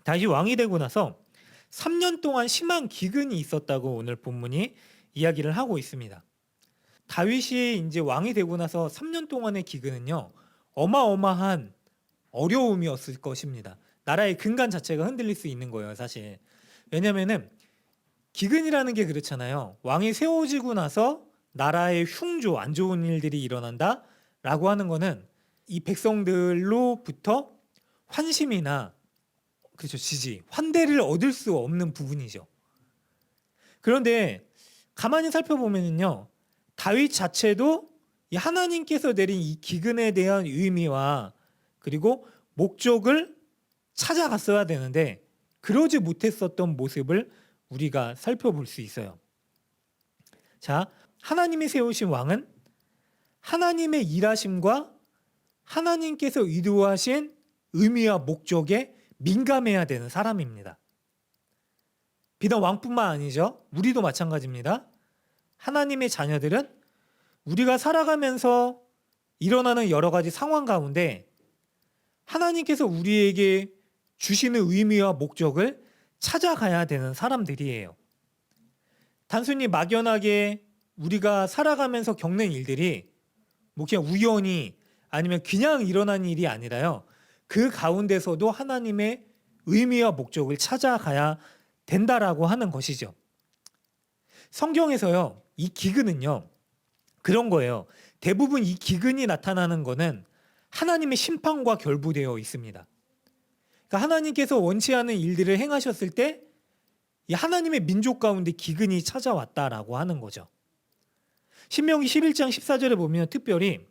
다윗이 왕이 되고 나서 3년 동안 심한 기근이 있었다고 오늘 본문이 이야기를 하고 있습니다. 다윗이 이제 왕이 되고 나서 3년 동안의 기근은요, 어마어마한 어려움이었을 것입니다. 나라의 근간 자체가 흔들릴 수 있는 거예요, 사실. 왜냐면은 기근이라는 게 그렇잖아요. 왕이 세워지고 나서 나라의 흉조, 안 좋은 일들이 일어난다라고 하는 거는 이 백성들로부터 환심이나 그렇죠, 지지, 환대를 얻을 수 없는 부분이죠. 그런데 가만히 살펴보면요, 다윗 자체도 이 하나님께서 내린 이 기근에 대한 의미와 그리고 목적을 찾아갔어야 되는데 그러지 못했었던 모습을 우리가 살펴볼 수 있어요. 자, 하나님이 세우신 왕은 하나님의 일하심과 하나님께서 의도하신 의미와 목적에 민감해야 되는 사람입니다. 비단 왕뿐만 아니죠. 우리도 마찬가지입니다. 하나님의 자녀들은 우리가 살아가면서 일어나는 여러 가지 상황 가운데 하나님께서 우리에게 주시는 의미와 목적을 찾아가야 되는 사람들이에요. 단순히 막연하게 우리가 살아가면서 겪는 일들이 뭐 그냥 우연히 아니면 그냥 일어난 일이 아니라요, 그 가운데서도 하나님의 의미와 목적을 찾아가야 된다라고 하는 것이죠. 성경에서요, 이 기근은요, 그런 거예요. 대부분 이 기근이 나타나는 거는 하나님의 심판과 결부되어 있습니다. 그러니까 하나님께서 원치 않은 일들을 행하셨을 때 이 하나님의 민족 가운데 기근이 찾아왔다라고 하는 거죠. 신명기 11장 14절에 보면 특별히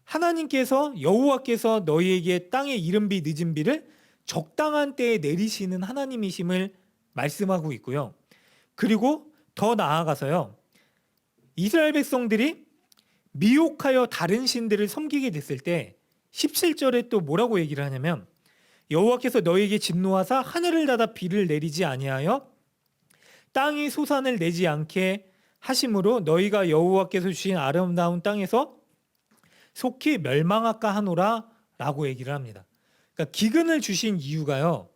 하나님께서 여호와께서 너희에게 땅의 이른비 늦은비를 적당한 때에 내리시는 하나님이심을 말씀하고 있고요. 그리고 더 나아가서요, 이스라엘 백성들이 미혹하여 다른 신들을 섬기게 됐을 때 17절에 또 뭐라고 얘기를 하냐면, 여호와께서 너희에게 진노하사 하늘을 닫아 비를 내리지 아니하여 땅이 소산을 내지 않게 하심으로 너희가 여호와께서 주신 아름다운 땅에서 속히 멸망할까 하노라 라고 얘기를 합니다. 그러니까 기근을 주신 이유가요,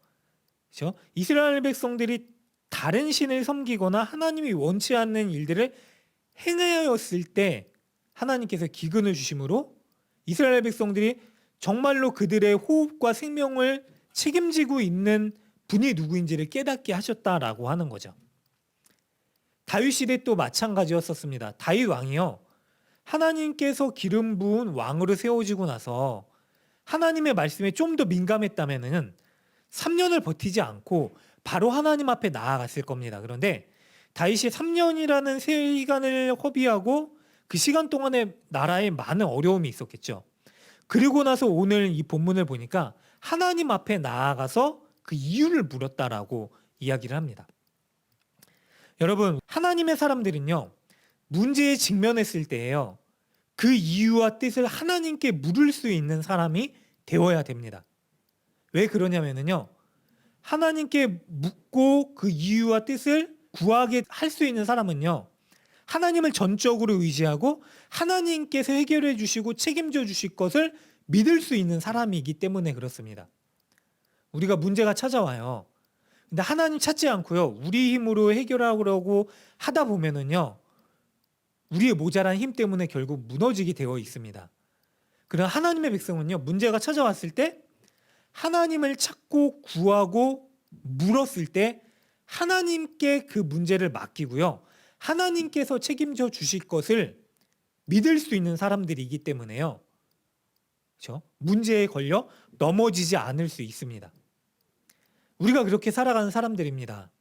그렇죠? 이스라엘 백성들이 다른 신을 섬기거나 하나님이 원치 않는 일들을 행하였을 때 하나님께서 기근을 주심으로 이스라엘 백성들이 정말로 그들의 호흡과 생명을 책임지고 있는 분이 누구인지를 깨닫게 하셨다라고 하는 거죠. 다윗 시대 또 마찬가지였었습니다. 다윗 왕이요, 하나님께서 기름 부은 왕으로 세워지고 나서 하나님의 말씀에 좀 더 민감했다면은 3년을 버티지 않고 바로 하나님 앞에 나아갔을 겁니다. 그런데 다윗이 3년이라는 시간을 허비하고 그 시간 동안에 나라에 많은 어려움이 있었겠죠. 그리고 나서 오늘 이 본문을 보니까 하나님 앞에 나아가서 그 이유를 물었다라고 이야기를 합니다. 여러분, 하나님의 사람들은요, 문제에 직면했을 때에요, 그 이유와 뜻을 하나님께 물을 수 있는 사람이 되어야 됩니다. 왜 그러냐면요, 하나님께 묻고 그 이유와 뜻을 구하게 할 수 있는 사람은요, 하나님을 전적으로 의지하고 하나님께서 해결해 주시고 책임져 주실 것을 믿을 수 있는 사람이기 때문에 그렇습니다. 우리가 문제가 찾아와요. 근데 하나님 찾지 않고요, 우리 힘으로 해결하려고 하다 보면은요, 우리의 모자란 힘 때문에 결국 무너지게 되어 있습니다. 그러나 하나님의 백성은요, 문제가 찾아왔을 때 하나님을 찾고 구하고 물었을 때 하나님께 그 문제를 맡기고요, 하나님께서 책임져 주실 것을 믿을 수 있는 사람들이기 때문에요, 그렇죠? 문제에 걸려 넘어지지 않을 수 있습니다. 우리가 그렇게 살아가는 사람들입니다.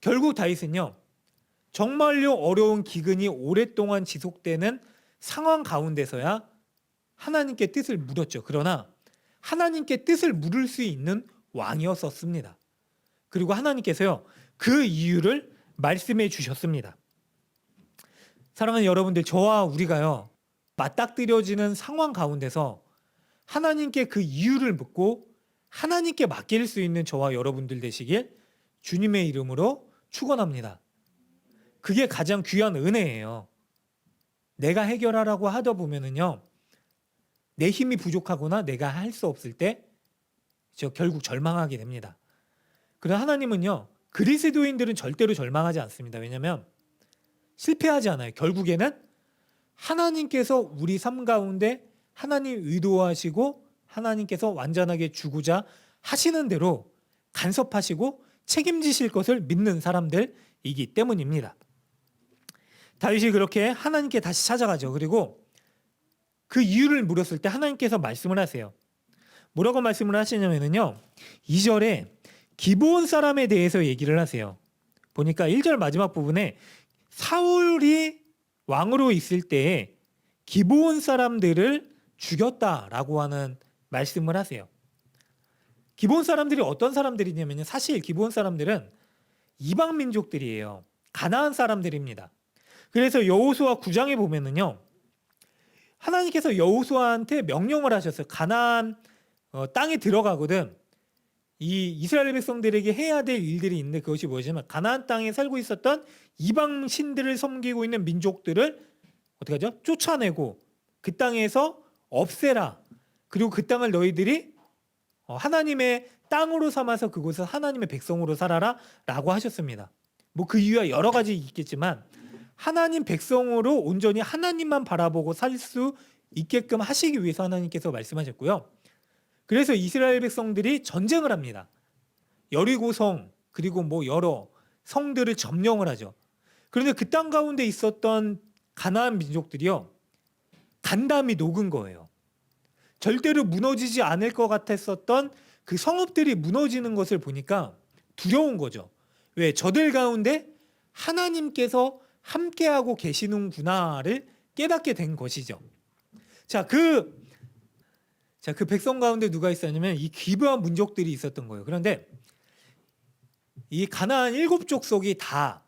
결국 다윗은요, 정말로 어려운 기근이 오랫동안 지속되는 상황 가운데서야 하나님께 뜻을 물었죠. 그러나 하나님께 뜻을 물을 수 있는 왕이었었습니다. 그리고 하나님께서요, 그 이유를 말씀해 주셨습니다. 사랑하는 여러분들, 저와 우리가요, 맞닥뜨려지는 상황 가운데서 하나님께 그 이유를 묻고 하나님께 맡길 수 있는 저와 여러분들 되시길 주님의 이름으로 축원합니다. 그게 가장 귀한 은혜예요. 내가 해결하라고 하다 보면은요, 내 힘이 부족하거나 내가 할 수 없을 때 결국 절망하게 됩니다. 그러나 하나님은요, 그리스도인들은 절대로 절망하지 않습니다. 왜냐하면 실패하지 않아요. 결국에는 하나님께서 우리 삶 가운데 하나님 의도하시고 하나님께서 완전하게 주고자 하시는 대로 간섭하시고 책임지실 것을 믿는 사람들이기 때문입니다. 다윗이 그렇게 하나님께 다시 찾아가죠. 그리고 그 이유를 물었을 때 하나님께서 말씀을 하세요. 뭐라고 말씀을 하시냐면요, 2절에 기브온 사람에 대해서 얘기를 하세요. 보니까 1절 마지막 부분에 사울이 왕으로 있을 때에 기브온 사람들을 죽였다라고 하는 말씀을 하세요. 기브온 사람들이 어떤 사람들이냐면요, 사실 기브온 사람들은 이방 민족들이에요. 가나안 사람들입니다. 그래서 여호수아 9장에 보면은요, 하나님께서 여호수아한테 명령을 하셨어요. 가나안 땅에 들어가거든 이 이스라엘 백성들에게 해야 될 일들이 있는데, 그것이 무엇이냐면 가나안 땅에 살고 있었던 이방 신들을 섬기고 있는 민족들을 어떻게 하죠? 쫓아내고 그 땅에서 없애라. 그리고 그 땅을 너희들이 하나님의 땅으로 삼아서 그곳을 하나님의 백성으로 살아라 라고 하셨습니다. 뭐 그 이유가 여러 가지 있겠지만 하나님 백성으로 온전히 하나님만 바라보고 살 수 있게끔 하시기 위해서 하나님께서 말씀하셨고요. 그래서 이스라엘 백성들이 전쟁을 합니다. 여리고성 그리고 뭐 여러 성들을 점령을 하죠. 그런데 그 땅 가운데 있었던 가나안 민족들이요, 단담이 녹은 거예요. 절대로 무너지지 않을 것 같았었던 그 성읍들이 무너지는 것을 보니까 두려운 거죠. 왜? 저들 가운데 하나님께서 함께하고 계시는구나를 깨닫게 된 것이죠. 그 백성 가운데 누가 있었냐면 이 기브아 민족들이 있었던 거예요. 그런데 이 가나안 7족속이 다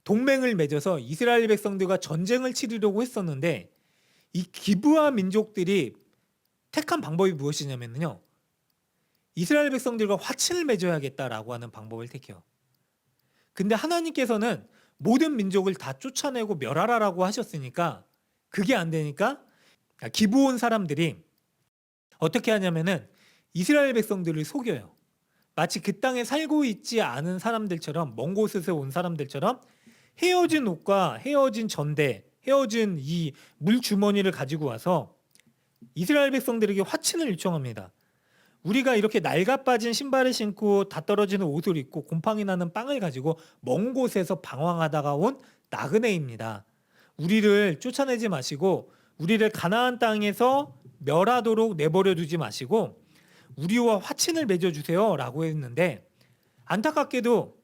동맹을 맺어서 이스라엘 백성들과 전쟁을 치르려고 했었는데, 이 기브아 민족들이 택한 방법이 무엇이냐면요, 이스라엘 백성들과 화친을 맺어야겠다라고 하는 방법을 택해요. 근데 하나님께서는 모든 민족을 다 쫓아내고 멸하라라고 하셨으니까 그게 안 되니까 기브온 사람들이 어떻게 하냐면은 이스라엘 백성들을 속여요. 마치 그 땅에 살고 있지 않은 사람들처럼, 먼 곳에서 온 사람들처럼 헤어진 옷과 헤어진 전대, 헤어진 이 물주머니를 가지고 와서 이스라엘 백성들에게 화친을 요청합니다. 우리가 이렇게 낡아 빠진 신발을 신고 다 떨어지는 옷을 입고 곰팡이 나는 빵을 가지고 먼 곳에서 방황하다가 온 나그네입니다. 우리를 쫓아내지 마시고 우리를 가나안 땅에서 멸하도록 내버려 두지 마시고 우리와 화친을 맺어주세요 라고 했는데, 안타깝게도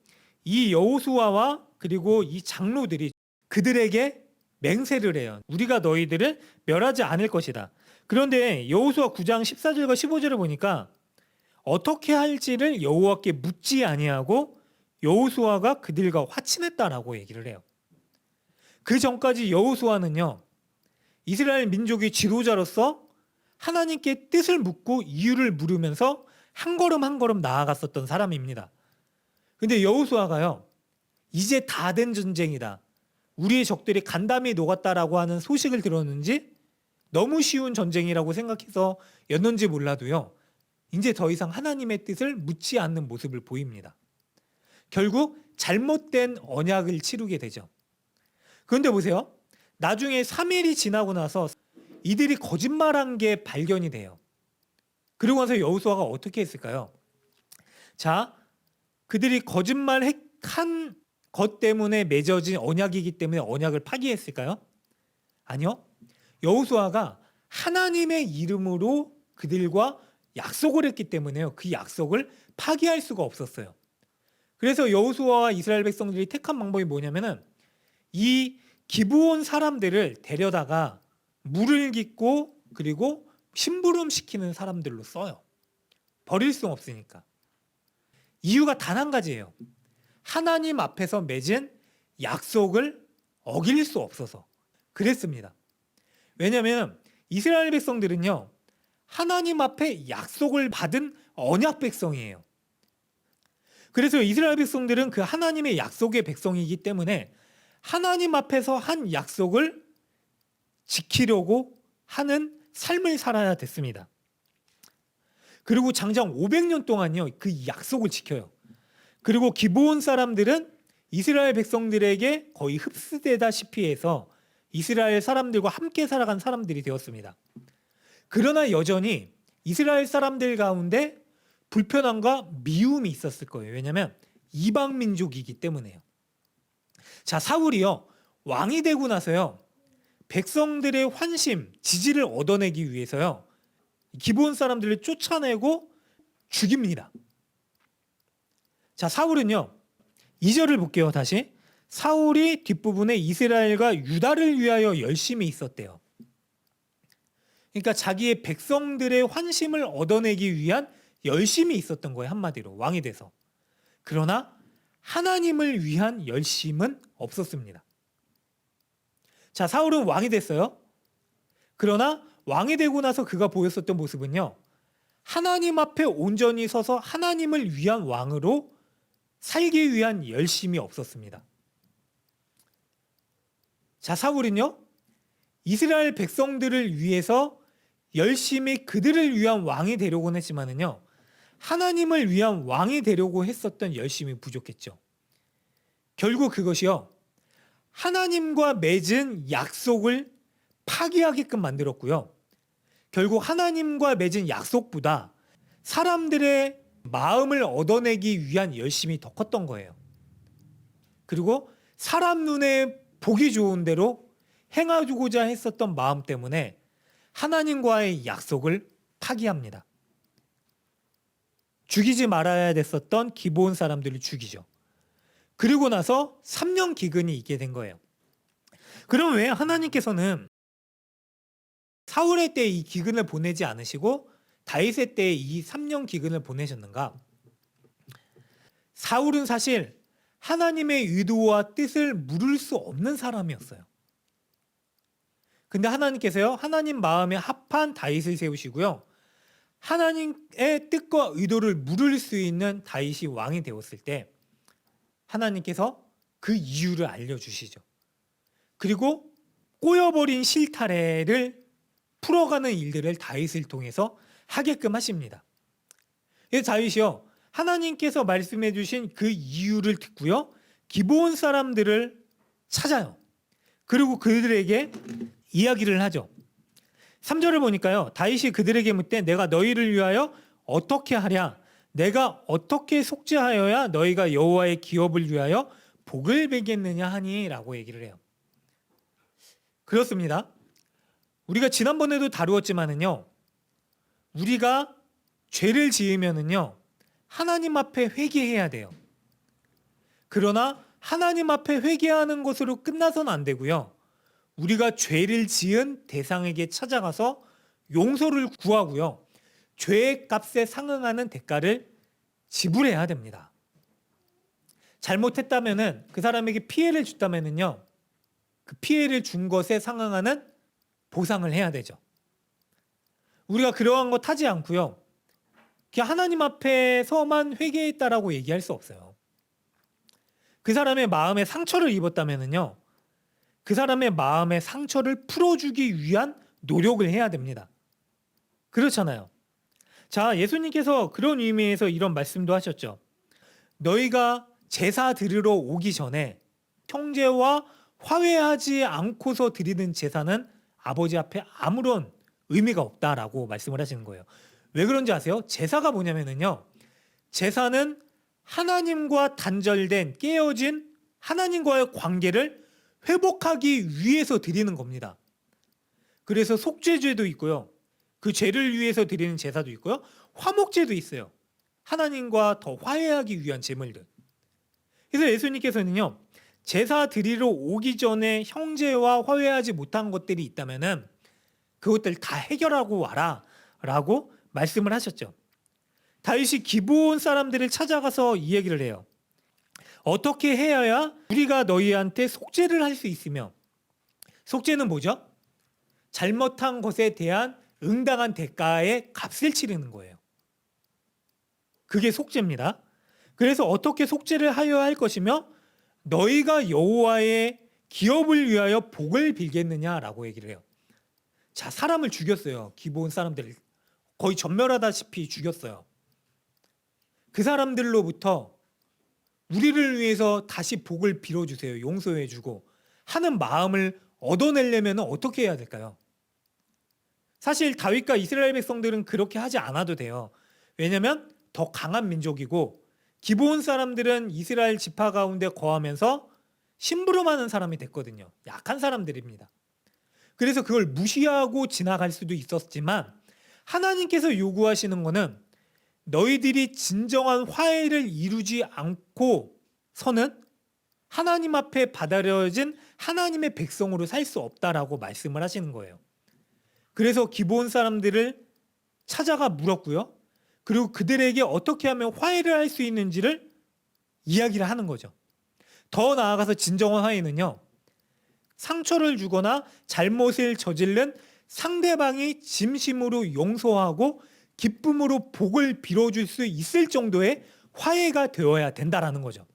이 여호수아와 그리고 이 장로들이 그들에게 맹세를 해요. 우리가 너희들을 멸하지 않을 것이다. 그런데 여호수아 9장 14절과 15절을 보니까 어떻게 할지를 여호와께 묻지 아니하고 여호수아가 그들과 화친했다라고 얘기를 해요. 그 전까지 여호수아는요, 이스라엘 민족의 지도자로서 하나님께 뜻을 묻고 이유를 물으면서 한 걸음 한 걸음 나아갔었던 사람입니다. 근데 여호수아가요, 이제 다 된 전쟁이다, 우리의 적들이 간담이 녹았다라고 하는 소식을 들었는지 너무 쉬운 전쟁이라고 생각해서 였는지 몰라도요, 이제 더 이상 하나님의 뜻을 묻지 않는 모습을 보입니다. 결국 잘못된 언약을 치르게 되죠. 그런데 보세요, 나중에 3일이 지나고 나서 이들이 거짓말한 게 발견이 돼요. 그리고 나서 여호수아가 어떻게 했을까요? 그들이 거짓말한 것 때문에 맺어진 언약이기 때문에 언약을 파기했을까요? 아니요. 여호수아가 하나님의 이름으로 그들과 약속을 했기 때문에요, 그 약속을 파기할 수가 없었어요. 그래서 여호수아와 이스라엘 백성들이 택한 방법이 뭐냐면은 이 기브온 사람들을 데려다가 물을 깃고 그리고 심부름시키는 사람들로 써요. 버릴 수 없으니까. 이유가 단 한 가지예요. 하나님 앞에서 맺은 약속을 어길 수 없어서 그랬습니다. 왜냐하면 이스라엘 백성들은요, 하나님 앞에 약속을 받은 언약 백성이에요. 그래서 이스라엘 백성들은 그 하나님의 약속의 백성이기 때문에 하나님 앞에서 한 약속을 지키려고 하는 삶을 살아야 됐습니다. 그리고 장장 500년 동안요 그 약속을 지켜요. 그리고 기브온 사람들은 이스라엘 백성들에게 거의 흡수되다시피 해서 이스라엘 사람들과 함께 살아간 사람들이 되었습니다. 그러나 여전히 이스라엘 사람들 가운데 불편함과 미움이 있었을 거예요. 왜냐하면 이방 민족이기 때문에요. 자, 사울이요 왕이 되고 나서요 백성들의 환심, 지지를 얻어내기 위해서요 기브온 사람들을 쫓아내고 죽입니다. 자, 사울은요 2절을 볼게요. 다시 사울이 뒷부분에 이스라엘과 유다를 위하여 열심히 있었대요. 그러니까 자기의 백성들의 환심을 얻어내기 위한 열심히 있었던 거예요. 한마디로 왕이 돼서. 그러나 하나님을 위한 열심은 없었습니다. 자, 사울은 왕이 됐어요. 그러나 왕이 되고 나서 그가 보였었던 모습은요 하나님 앞에 온전히 서서 하나님을 위한 왕으로 살기 위한 열심이 없었습니다. 자, 사울은요 이스라엘 백성들을 위해서 열심히 그들을 위한 왕이 되려고는 했지만은요 하나님을 위한 왕이 되려고 했었던 열심이 부족했죠. 결국 그것이요 하나님과 맺은 약속을 파기하게끔 만들었고요. 결국 하나님과 맺은 약속보다 사람들의 마음을 얻어내기 위한 열심이 더 컸던 거예요. 그리고 사람 눈에 보기 좋은 대로 행하고자 했었던 마음 때문에 하나님과의 약속을 파기합니다. 죽이지 말아야 됐었던 기브온 사람들을 죽이죠. 그리고 나서 3년 기근이 있게 된 거예요. 그럼 왜 하나님께서는 사울의 때 이 기근을 보내지 않으시고 다윗의 때 이 3년 기근을 보내셨는가? 사울은 사실 하나님의 의도와 뜻을 물을 수 없는 사람이었어요. 근데 하나님께서요 하나님 마음에 합한 다윗을 세우시고요 하나님의 뜻과 의도를 물을 수 있는 다윗이 왕이 되었을 때 하나님께서 그 이유를 알려주시죠. 그리고 꼬여버린 실타래를 풀어가는 일들을 다윗을 통해서 하게끔 하십니다. 그래서 다윗이요 하나님께서 말씀해 주신 그 이유를 듣고요 기브온 사람들을 찾아요. 그리고 그들에게 이야기를 하죠. 3절을 보니까요 다윗이 그들에게 묻되 내가 너희를 위하여 어떻게 하랴? 내가 어떻게 속죄하여야 너희가 여호와의 기업을 위하여 복을 베겠느냐 하니? 라고 얘기를 해요. 그렇습니다. 우리가 지난번에도 다루었지만은요 우리가 죄를 지으면은요 하나님 앞에 회개해야 돼요. 그러나 하나님 앞에 회개하는 것으로 끝나서는 안 되고요 우리가 죄를 지은 대상에게 찾아가서 용서를 구하고요 죄의 값에 상응하는 대가를 지불해야 됩니다. 잘못했다면은 그 사람에게 피해를 줬다면은요 그 피해를 준 것에 상응하는 보상을 해야 되죠. 우리가 그러한 것 하지 않고요 그냥 하나님 앞에서만 회개했다라고 얘기할 수 없어요. 그 사람의 마음에 상처를 입었다면은요 그 사람의 마음의 상처를 풀어주기 위한 노력을 해야 됩니다. 그렇잖아요. 자, 예수님께서 그런 의미에서 이런 말씀도 하셨죠. 너희가 제사 드리러 오기 전에 형제와 화해하지 않고서 드리는 제사는 아버지 앞에 아무런 의미가 없다라고 말씀을 하시는 거예요. 왜 그런지 아세요? 제사가 뭐냐면요 제사는 하나님과 단절된 깨어진 하나님과의 관계를 회복하기 위해서 드리는 겁니다. 그래서 속죄제도 있고요 그 죄를 위해서 드리는 제사도 있고요 화목제도 있어요. 하나님과 더 화해하기 위한 제물들. 그래서 예수님께서는요 제사 드리러 오기 전에 형제와 화해하지 못한 것들이 있다면은 그것들 다 해결하고 와라 라고 말씀을 하셨죠. 다윗이 기브온 사람들을 찾아가서 이 얘기를 해요. 어떻게 해야 우리가 너희한테 속죄를 할 수 있으며, 속죄는 뭐죠? 잘못한 것에 대한 응당한 대가의 값을 치르는 거예요. 그게 속죄입니다. 그래서 어떻게 속죄를 하여야 할 것이며 너희가 여호와의 기업을 위하여 복을 빌겠느냐라고 얘기를 해요. 자, 사람을 죽였어요. 기브온 사람들을 거의 전멸하다시피 죽였어요. 그 사람들로부터 우리를 위해서 다시 복을 빌어주세요. 용서해주고 하는 마음을 얻어내려면 어떻게 해야 될까요? 사실 다윗과 이스라엘 백성들은 그렇게 하지 않아도 돼요. 왜냐하면 더 강한 민족이고 기브온 사람들은 이스라엘 지파 가운데 거하면서 심부름하는 사람이 됐거든요. 약한 사람들입니다. 그래서 그걸 무시하고 지나갈 수도 있었지만 하나님께서 요구하시는 것은 너희들이 진정한 화해를 이루지 않고서는 하나님 앞에 받아들여진 하나님의 백성으로 살 수 없다라고 말씀을 하시는 거예요. 그래서 기브온 사람들을 찾아가 물었고요. 그리고 그들에게 어떻게 하면 화해를 할 수 있는지를 이야기를 하는 거죠. 더 나아가서 진정한 화해는요, 상처를 주거나 잘못을 저지른 상대방이 진심으로 용서하고 기쁨으로 복을 빌어줄 수 있을 정도의 화해가 되어야 된다라는 거죠.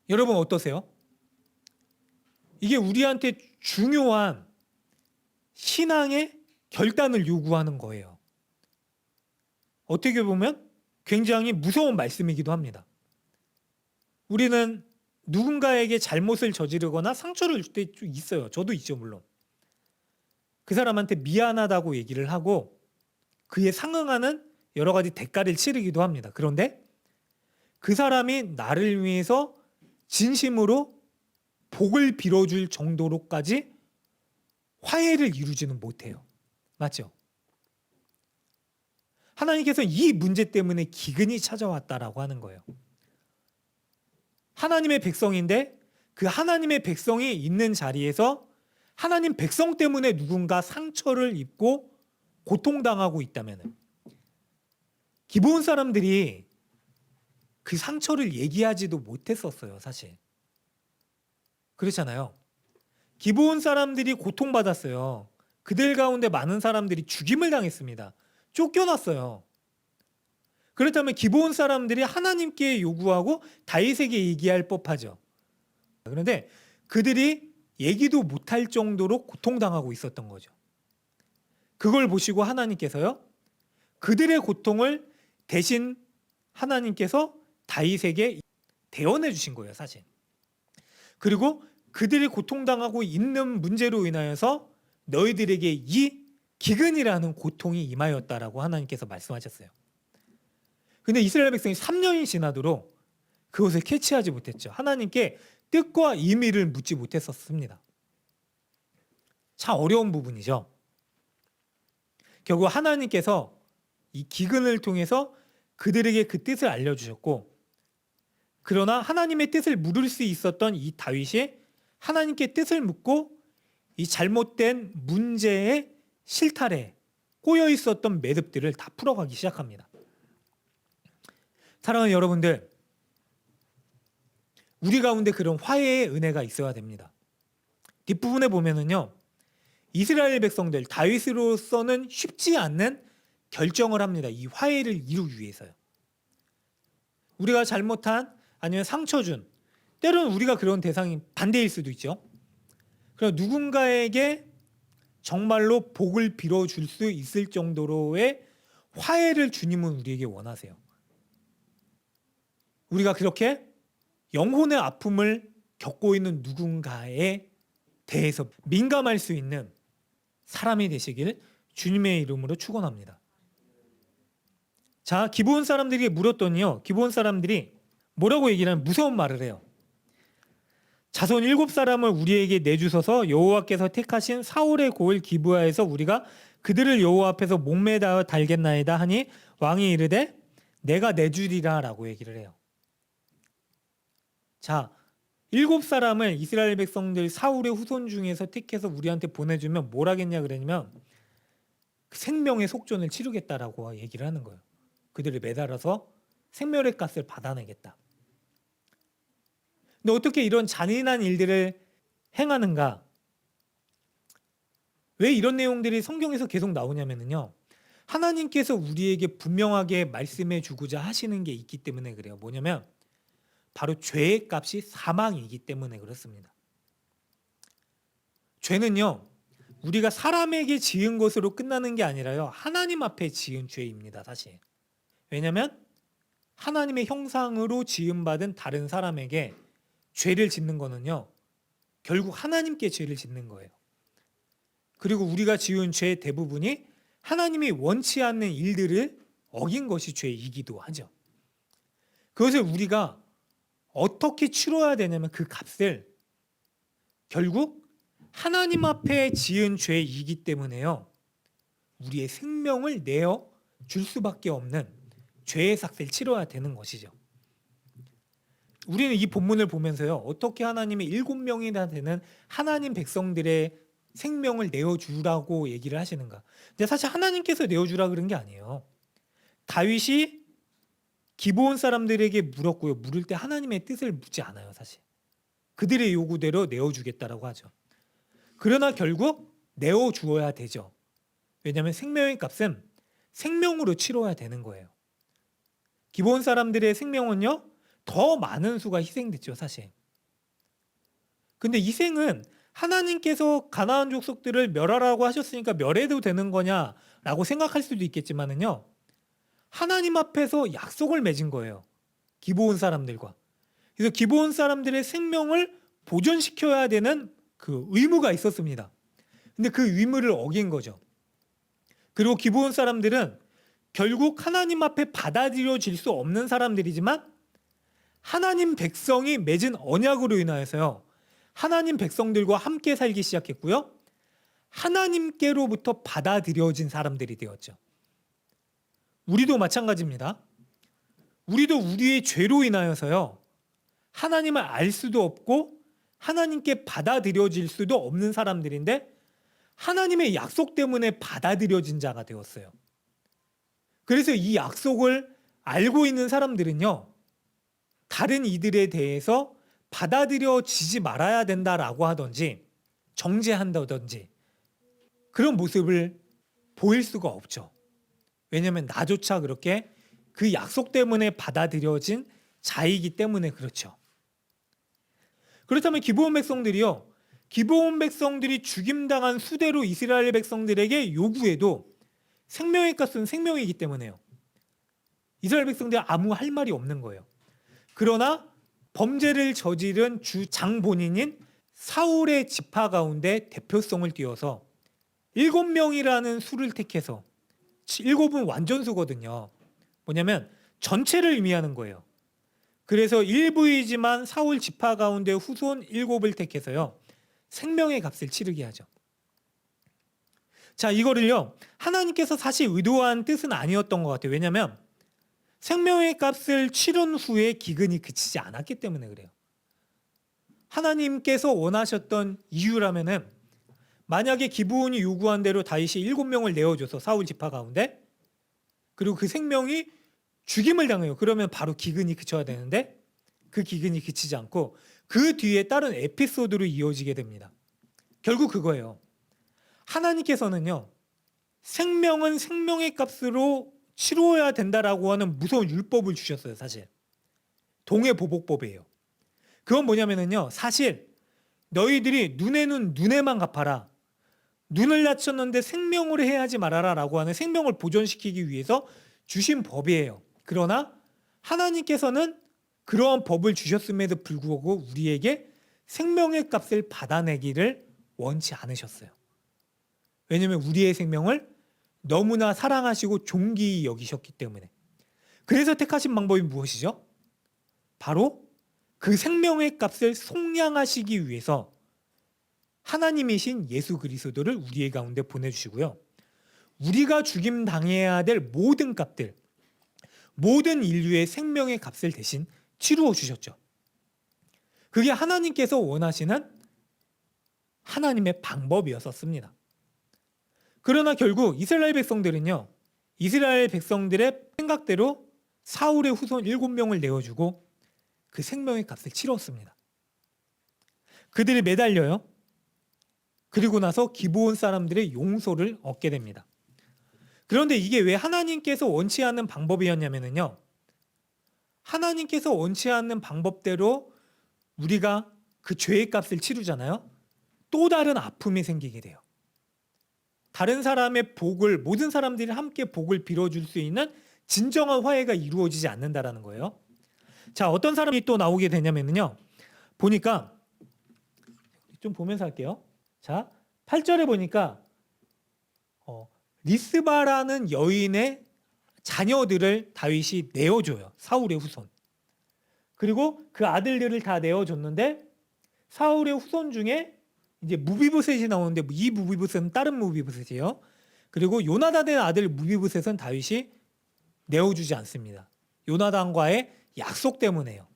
여러분 어떠세요? 이게 우리한테 중요한 신앙의 결단을 요구하는 거예요. 어떻게 보면 굉장히 무서운 말씀이기도 합니다. 우리는 누군가에게 잘못을 저지르거나 상처를 줄 때 있어요. 저도 있죠, 물론. 그 사람한테 미안하다고 얘기를 하고 그에 상응하는 여러 가지 대가를 치르기도 합니다. 그런데 그 사람이 나를 위해서 진심으로 복을 빌어줄 정도로까지 화해를 이루지는 못해요. 맞죠? 하나님께서 이 문제 때문에 기근이 찾아왔다라고 하는 거예요. 하나님의 백성인데 그 하나님의 백성이 있는 자리에서 하나님 백성 때문에 누군가 상처를 입고 고통당하고 있다면 기브온 사람들이 그 상처를 얘기하지도 못했었어요, 사실. 그렇잖아요. 기브온 사람들이 고통받았어요. 그들 가운데 많은 사람들이 죽임을 당했습니다. 쫓겨났어요. 그렇다면 기브온 사람들이 하나님께 요구하고 다윗에게 얘기할 법하죠. 그런데 그들이 얘기도 못할 정도로 고통당하고 있었던 거죠. 그걸 보시고 하나님께서요, 그들의 고통을 대신 하나님께서 다윗에게 대언해 주신 거예요, 사실. 그리고 그들이 고통당하고 있는 문제로 인하여서 너희들에게 이 기근이라는 고통이 임하였다라고 하나님께서 말씀하셨어요. 근데 이스라엘 백성이 3년이 지나도록 그것을 캐치하지 못했죠. 하나님께 뜻과 의미를 묻지 못했었습니다. 참 어려운 부분이죠. 결국 하나님께서 이 기근을 통해서 그들에게 그 뜻을 알려주셨고, 그러나 하나님의 뜻을 물을 수 있었던 이 다윗이 하나님께 뜻을 묻고 이 잘못된 문제의 실타래 꼬여 있었던 매듭들을 다 풀어가기 시작합니다. 사랑하는 여러분들, 우리 가운데 그런 화해의 은혜가 있어야 됩니다. 뒷부분에 보면은요, 이스라엘 백성들, 다윗으로서는 쉽지 않는 결정을 합니다. 이 화해를 이루기 위해서요. 우리가 잘못한 아니면 상처 준, 때로는 우리가 그런 대상이 반대일 수도 있죠. 그럼 누군가에게 정말로 복을 빌어줄 수 있을 정도로의 화해를 주님은 우리에게 원하세요. 우리가 그렇게 영혼의 아픔을 겪고 있는 누군가에 대해서 민감할 수 있는 사람이 되시길 주님의 이름으로 축원합니다. 자, 기브온 사람들에게 물었더니요, 기브온 사람들이 뭐라고 얘기를 하면 무서운 말을 해요. 자손 7사람을 우리에게 내주셔서 여호와께서 택하신 사울의 고을 기브아에서 우리가 그들을 여호와 앞에서 목매다어 달겠나이다 하니 왕이 이르되 내가 내주리라 라고 얘기를 해요. 자, 7사람을 이스라엘 백성들 사울의 후손 중에서 택해서 우리한테 보내주면 뭘 하겠냐 그러냐면 생명의 속전을 치르겠다라고 얘기를 하는 거예요. 그들을 매달아서 생명의 값을 받아내겠다. 근데 어떻게 이런 잔인한 일들을 행하는가? 왜 이런 내용들이 성경에서 계속 나오냐면요, 하나님께서 우리에게 분명하게 말씀해 주고자 하시는 게 있기 때문에 그래요. 뭐냐면 바로 죄의 값이 사망이기 때문에 그렇습니다. 죄는요, 우리가 사람에게 지은 것으로 끝나는 게 아니라요. 하나님 앞에 지은 죄입니다, 사실. 왜냐하면 하나님의 형상으로 지음받은 다른 사람에게 죄를 짓는 거는요. 결국 하나님께 죄를 짓는 거예요. 그리고 우리가 지은 죄 대부분이 하나님이 원치 않는 일들을 어긴 것이 죄이기도 하죠. 그것을 우리가 어떻게 치러야 되냐면 그 값을 결국 하나님 앞에 지은 죄이기 때문에요. 우리의 생명을 내어 줄 수밖에 없는 죄의 삭을 치러야 되는 것이죠. 우리는 이 본문을 보면서요. 어떻게 하나님이 7명이나 되는 하나님 백성들의 생명을 내어주라고 얘기를 하시는가. 근데 사실 하나님께서 내어주라 그런 게 아니에요. 다윗이 기브온 사람들에게 물었고요. 물을 때 하나님의 뜻을 묻지 않아요. 사실. 그들의 요구대로 내어주겠다라고 하죠. 그러나 결국 내어주어야 되죠. 왜냐하면 생명의 값은 생명으로 치러야 되는 거예요. 기브온 사람들의 생명은요. 더 많은 수가 희생됐죠. 사실. 근데 이 생은 하나님께서 가나안 족속들을 멸하라고 하셨으니까 멸해도 되는 거냐라고 생각할 수도 있겠지만은요. 하나님 앞에서 약속을 맺은 거예요. 기브온 사람들과. 그래서 기브온 사람들의 생명을 보존시켜야 되는 그 의무가 있었습니다. 근데 그 의무를 어긴 거죠. 그리고 기브온 사람들은 결국 하나님 앞에 받아들여질 수 없는 사람들이지만 하나님 백성이 맺은 언약으로 인하여서요. 하나님 백성들과 함께 살기 시작했고요. 하나님께로부터 받아들여진 사람들이 되었죠. 우리도 마찬가지입니다. 우리도 우리의 죄로 인하여서요. 하나님을 알 수도 없고 하나님께 받아들여질 수도 없는 사람들인데 하나님의 약속 때문에 받아들여진 자가 되었어요. 그래서 이 약속을 알고 있는 사람들은요. 다른 이들에 대해서 받아들여지지 말아야 된다라고 하든지 정죄한다든지 그런 모습을 보일 수가 없죠. 왜냐하면 나조차 그렇게 그 약속 때문에 받아들여진 자이기 때문에 그렇죠. 그렇다면 기브온 백성들이요. 기브온 백성들이 죽임당한 수대로 이스라엘 백성들에게 요구해도 생명의 값은 생명이기 때문에요. 이스라엘 백성들은 아무 할 말이 없는 거예요. 그러나 범죄를 저지른 주 장본인인 사울의 지파 가운데 대표성을 띄어서 7명이라는 수를 택해서 7은 완전수거든요. 뭐냐면 전체를 의미하는 거예요. 그래서 일부이지만 사울 지파 가운데 후손 7을 택해서요. 생명의 값을 치르게 하죠. 자, 이거를요. 하나님께서 사실 의도한 뜻은 아니었던 것 같아요. 왜냐하면 생명의 값을 치른 후에 기근이 그치지 않았기 때문에 그래요. 하나님께서 원하셨던 이유라면은 만약에 기브온이 요구한 대로 다윗이 7명을 내어줘서 사울 지파 가운데 그리고 그 생명이 죽임을 당해요. 그러면 바로 기근이 그쳐야 되는데 그 기근이 그치지 않고 그 뒤에 다른 에피소드로 이어지게 됩니다. 결국 그거예요. 하나님께서는요. 생명은 생명의 값으로 치루어야 된다라고 하는 무서운 율법을 주셨어요. 사실. 동해보복법이에요. 그건 뭐냐면요. 사실 너희들이 눈의 눈 눈에만 갚아라. 눈을 다쳤는데 생명으로 해야지 말아라 라고 하는 생명을 보존시키기 위해서 주신 법이에요. 그러나 하나님께서는 그러한 법을 주셨음에도 불구하고 우리에게 생명의 값을 받아내기를 원치 않으셨어요. 왜냐하면 우리의 생명을 너무나 사랑하시고 존귀히 여기셨기 때문에. 그래서 택하신 방법이 무엇이죠? 바로 그 생명의 값을 속량하시기 위해서 하나님이신 예수 그리스도를 우리의 가운데 보내주시고요. 우리가 죽임 당해야 될 모든 값들, 모든 인류의 생명의 값을 대신 치루어 주셨죠. 그게 하나님께서 원하시는 하나님의 방법이었었습니다. 그러나 결국 이스라엘 백성들은요. 이스라엘 백성들의 생각대로 사울의 후손 7명을 내어주고 그 생명의 값을 치렀습니다. 그들이 매달려요. 그리고 나서 기브온 사람들의 용서를 얻게 됩니다. 그런데 이게 왜 하나님께서 원치 않는 방법이었냐면요. 하나님께서 원치 않는 방법대로 우리가 그 죄의 값을 치르잖아요. 또 다른 아픔이 생기게 돼요. 다른 사람의 복을 모든 사람들이 함께 복을 빌어줄 수 있는 진정한 화해가 이루어지지 않는다라는 거예요. 자, 어떤 사람이 또 나오게 되냐면요. 보니까 좀 보면서 할게요. 자, 8절에 보니까 리스바라는 여인의 자녀들을 다윗이 내어줘요. 사울의 후손. 그리고 그 아들들을 다 내어줬는데 사울의 후손 중에 이제 무비보셋이 나오는데 이 무비보셋은 다른 무비보셋이에요. 그리고 요나단의 아들 무비보셋은 다윗이 내어주지 않습니다. 요나단과의 약속 때문에요.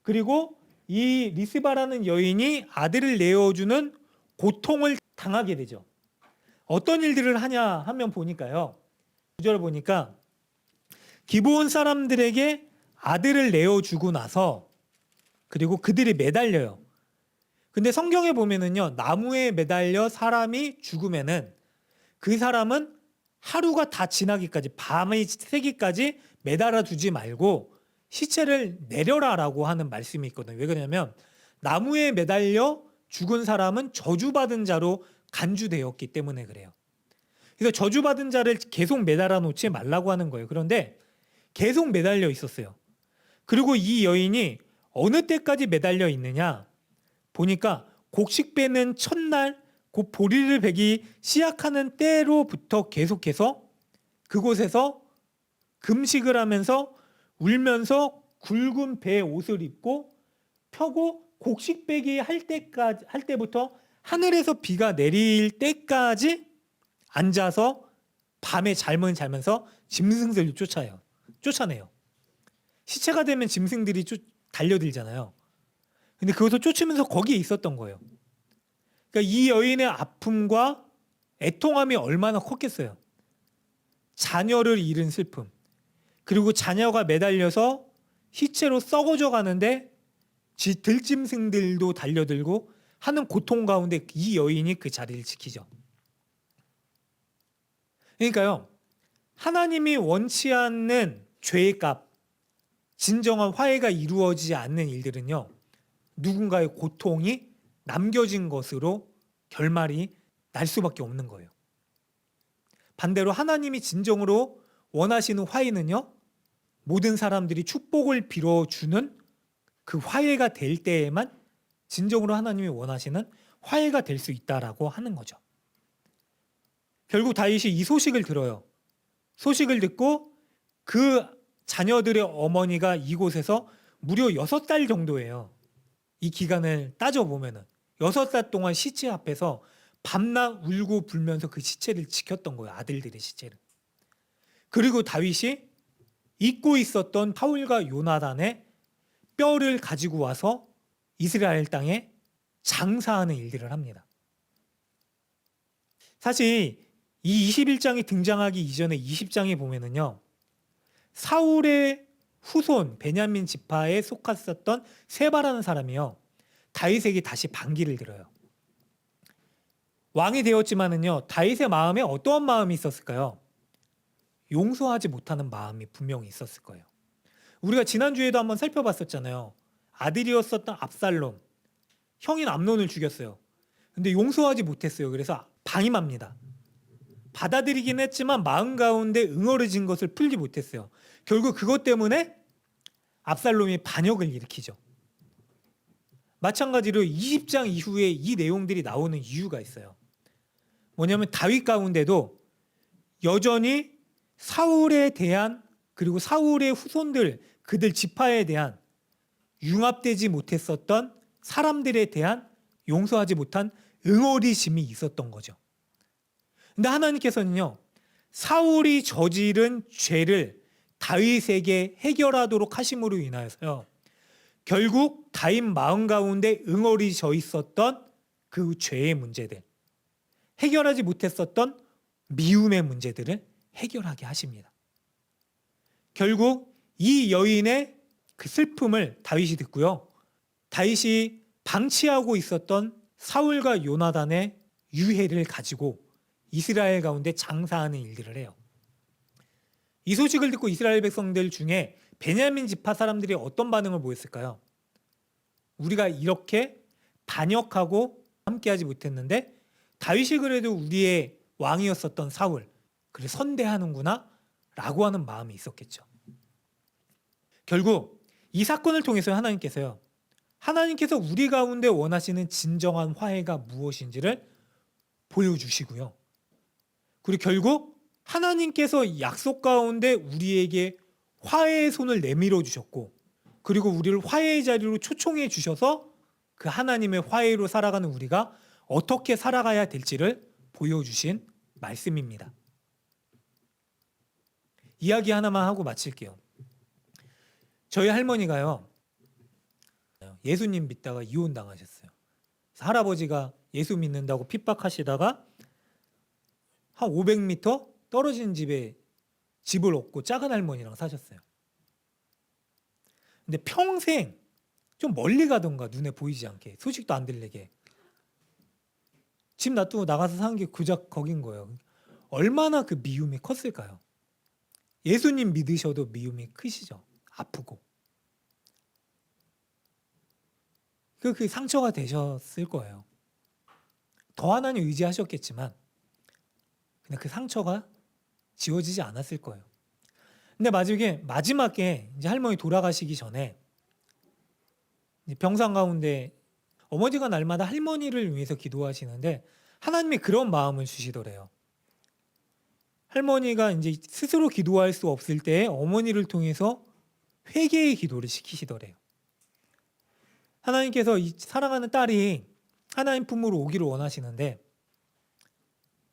그리고 이 리스바라는 여인이 아들을 내어주는 고통을 당하게 되죠. 어떤 일들을 하냐 하면 보니까요. 9절 보니까 기브온 사람들에게 아들을 내어주고 나서 그리고 그들이 매달려요. 근데 성경에 보면은요. 나무에 매달려 사람이 죽으면은 그 사람은 하루가 다 지나기까지 밤이 새기까지 매달아 두지 말고 시체를 내려라라고 하는 말씀이 있거든요. 왜 그러냐면 나무에 매달려 죽은 사람은 저주받은 자로 간주되었기 때문에 그래요. 그래서 저주받은 자를 계속 매달아 놓지 말라고 하는 거예요. 그런데 계속 매달려 있었어요. 그리고 이 여인이 어느 때까지 매달려 있느냐 보니까 곡식 빼는 첫날 곧 보리를 베기 시작하는 때로부터 계속해서 그곳에서 금식을 하면서 울면서 굵은 배 옷을 입고 펴고 곡식 빼기 할 때부터 하늘에서 비가 내릴 때까지 앉아서 밤에 잠을 자면서 짐승들을 쫓아내요. 시체가 되면 짐승들이 달려들잖아요. 근데 그것을 쫓으면서 거기에 있었던 거예요. 그러니까 이 여인의 아픔과 애통함이 얼마나 컸겠어요. 자녀를 잃은 슬픔, 그리고 자녀가 매달려서 시체로 썩어져 가는데 들짐승들도 달려들고 하는 고통 가운데 이 여인이 그 자리를 지키죠. 그러니까요. 하나님이 원치 않는 죄의 값, 진정한 화해가 이루어지지 않는 일들은요. 누군가의 고통이 남겨진 것으로 결말이 날 수밖에 없는 거예요. 반대로 하나님이 진정으로 원하시는 화해는요. 모든 사람들이 축복을 빌어주는 그 화해가 될 때에만 진정으로 하나님이 원하시는 화해가 될 수 있다라고 하는 거죠. 결국 다윗이 이 소식을 들어요. 소식을 듣고 그 자녀들의 어머니가 이곳에서 무려 6달 정도예요. 이 기간을 따져보면은 6달 동안 시체 앞에서 밤낮 울고 불면서 그 시체를 지켰던 거예요. 아들들의 시체를. 그리고 다윗이 잊고 있었던 사울과 요나단의 뼈를 가지고 와서 이스라엘 땅에 장사하는 일들을 합니다. 사실 이 21장이 등장하기 이전에 20장에 보면은요. 사울의 후손 베냐민 지파에 속했었던 세바라는 사람이요. 다윗에게 다시 반기를 들어요. 왕이 되었지만은요. 다윗의 마음에 어떠한 마음이 있었을까요? 용서하지 못하는 마음이 분명히 있었을 거예요. 우리가 지난주에도 한번 살펴봤었잖아요. 아들이었었던 압살롬, 형인 암논을 죽였어요. 근데 용서하지 못했어요. 그래서 방임합니다. 받아들이긴 했지만 마음 가운데 응어리진 것을 풀지 못했어요. 결국 그것 때문에 압살롬이 반역을 일으키죠. 마찬가지로 20장 이후에 이 내용들이 나오는 이유가 있어요. 뭐냐면 다윗 가운데도 여전히 사울에 대한 그리고 사울의 후손들 그들 지파에 대한 융합되지 못했었던 사람들에 대한 용서하지 못한 응어리심이 있었던 거죠. 근데 하나님께서는요. 사울이 저지른 죄를 다윗에게 해결하도록 하심으로 인하여서요. 결국 다윗 마음 가운데 응어리져 있었던 그 죄의 문제들, 해결하지 못했었던 미움의 문제들을 해결하게 하십니다. 결국 이 여인의 그 슬픔을 다윗이 듣고요. 다윗이 방치하고 있었던 사울과 요나단의 유해를 가지고 이스라엘 가운데 장사하는 일들을 해요. 이 소식을 듣고 이스라엘 백성들 중에 베냐민 지파 사람들이 어떤 반응을 보였을까요? 우리가 이렇게 반역하고 함께하지 못했는데 다윗이 그래도 우리의 왕이었었던 사울, 그를 선대하는구나 라고 하는 마음이 있었겠죠. 결국 이 사건을 통해서 하나님께서 우리 가운데 원하시는 진정한 화해가 무엇인지를 보여주시고요. 그리고 결국 하나님께서 약속 가운데 우리에게 화해의 손을 내밀어 주셨고, 그리고 우리를 화해의 자리로 초청해 주셔서 그 하나님의 화해로 살아가는 우리가 어떻게 살아가야 될지를 보여주신 말씀입니다. 이야기 하나만 하고 마칠게요. 저희 할머니가요, 예수님 믿다가 이혼당하셨어요. 할아버지가 예수 믿는다고 핍박하시다가 한 500m 떨어진 집에 집을 얻고 작은 할머니랑 사셨어요. 근데 평생 좀 멀리 가던가, 눈에 보이지 않게, 소식도 안 들리게 집 놔두고 나가서 사는 게 고작 거긴 거예요. 얼마나 그 미움이 컸을까요? 예수님 믿으셔도 미움이 크시죠. 아프고. 그 상처가 되셨을 거예요. 더 하나님 의지하셨겠지만 그냥 그 상처가 지워지지 않았을 거예요. 근데 마지막에 이제 할머니 돌아가시기 전에 병상 가운데 어머니가 날마다 할머니를 위해서 기도하시는데 하나님이 그런 마음을 주시더래요. 할머니가 이제 스스로 기도할 수 없을 때 어머니를 통해서 회개의 기도를 시키시더래요. 하나님께서 이 사랑하는 딸이 하나님 품으로 오기를 원하시는데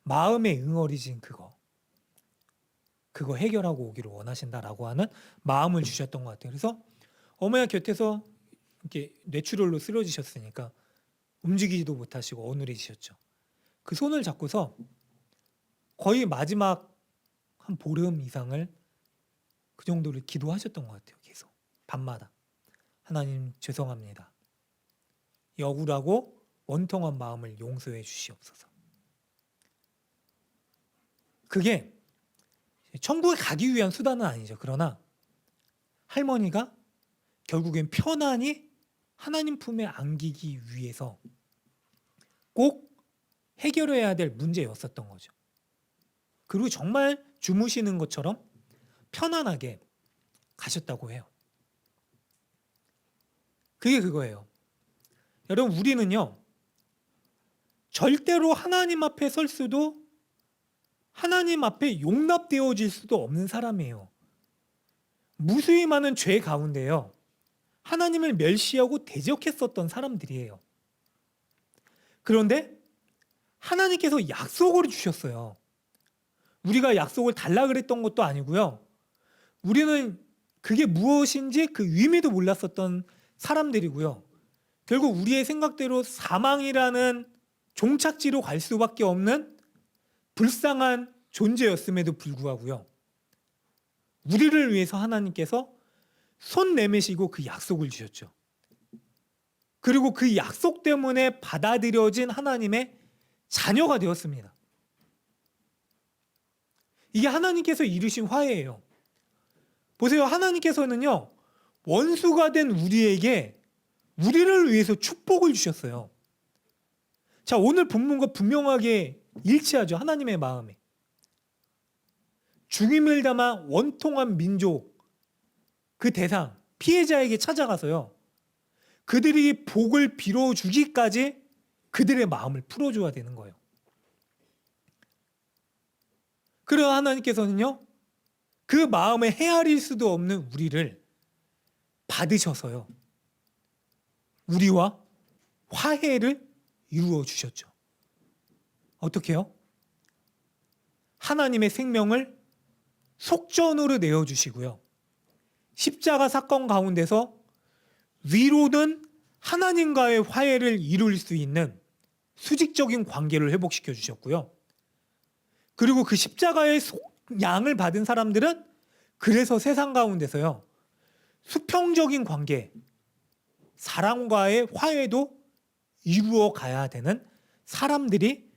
마음에 응어리진 그거 해결하고 오기를 원하신다라고 하는 마음을 주셨던 것 같아요. 그래서 어머니가 곁에서 이렇게 뇌출혈로 쓰러지셨으니까 움직이지도 못하시고 어눌해지셨죠. 그 손을 잡고서 거의 마지막 한 보름 이상을 그 정도를 기도하셨던 것 같아요. 계속 밤마다 하나님 죄송합니다. 억울하고 원통한 마음을 용서해 주시옵소서. 그게 천국에 가기 위한 수단은 아니죠. 그러나 할머니가 결국엔 편안히 하나님 품에 안기기 위해서 꼭 해결해야 될 문제였었던 거죠. 그리고 정말 주무시는 것처럼 편안하게 가셨다고 해요. 그게 그거예요. 여러분, 우리는요, 절대로 하나님 앞에 설 수도 하나님 앞에 용납되어질 수도 없는 사람이에요. 무수히 많은 죄 가운데요, 하나님을 멸시하고 대적했었던 사람들이에요. 그런데 하나님께서 약속을 주셨어요. 우리가 약속을 달라 그랬던 것도 아니고요. 우리는 그게 무엇인지 그 의미도 몰랐었던 사람들이고요. 결국 우리의 생각대로 사망이라는 종착지로 갈 수밖에 없는 불쌍한 존재였음에도 불구하고요. 우리를 위해서 하나님께서 손 내미시고 그 약속을 주셨죠. 그리고 그 약속 때문에 받아들여진 하나님의 자녀가 되었습니다. 이게 하나님께서 이루신 화해예요. 보세요. 하나님께서는요, 원수가 된 우리에게 우리를 위해서 축복을 주셨어요. 자, 오늘 본문과 분명하게 일치하죠. 하나님의 마음이. 죽임을 담아 원통한 민족, 그 대상, 피해자에게 찾아가서요, 그들이 복을 빌어주기까지 그들의 마음을 풀어줘야 되는 거예요. 그러나 하나님께서는요, 그 마음에 헤아릴 수도 없는 우리를 받으셔서요, 우리와 화해를 이루어 주셨죠. 어떻게요? 하나님의 생명을 속전으로 내어주시고요, 십자가 사건 가운데서 위로는 하나님과의 화해를 이룰 수 있는 수직적인 관계를 회복시켜 주셨고요. 그리고 그 십자가의 양을 받은 사람들은 그래서 세상 가운데서요, 수평적인 관계, 사랑과의 화해도 이루어 가야 되는 사람들이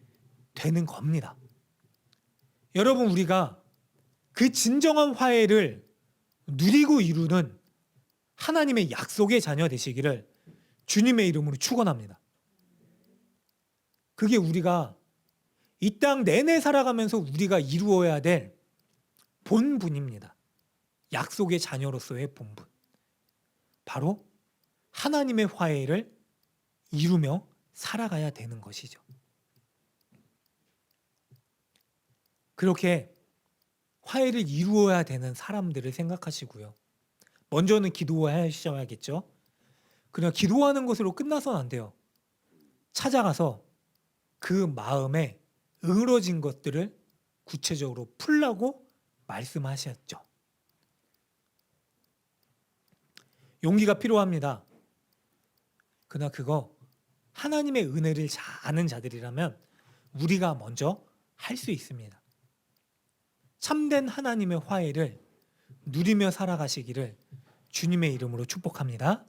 되는 겁니다. 여러분, 우리가 그 진정한 화해를 누리고 이루는 하나님의 약속의 자녀 되시기를 주님의 이름으로 축원합니다. 그게 우리가 이 땅 내내 살아가면서 우리가 이루어야 될 본분입니다. 약속의 자녀로서의 본분. 바로 하나님의 화해를 이루며 살아가야 되는 것이죠. 그렇게 화해를 이루어야 되는 사람들을 생각하시고요. 먼저는 기도하셔야겠죠. 그냥 기도하는 것으로 끝나서는 안 돼요. 찾아가서 그 마음에 응어진 것들을 구체적으로 풀라고 말씀하셨죠. 용기가 필요합니다. 그러나 그거 하나님의 은혜를 잘 아는 자들이라면 우리가 먼저 할 수 있습니다. 참된 하나님의 화해를 누리며 살아가시기를 주님의 이름으로 축복합니다.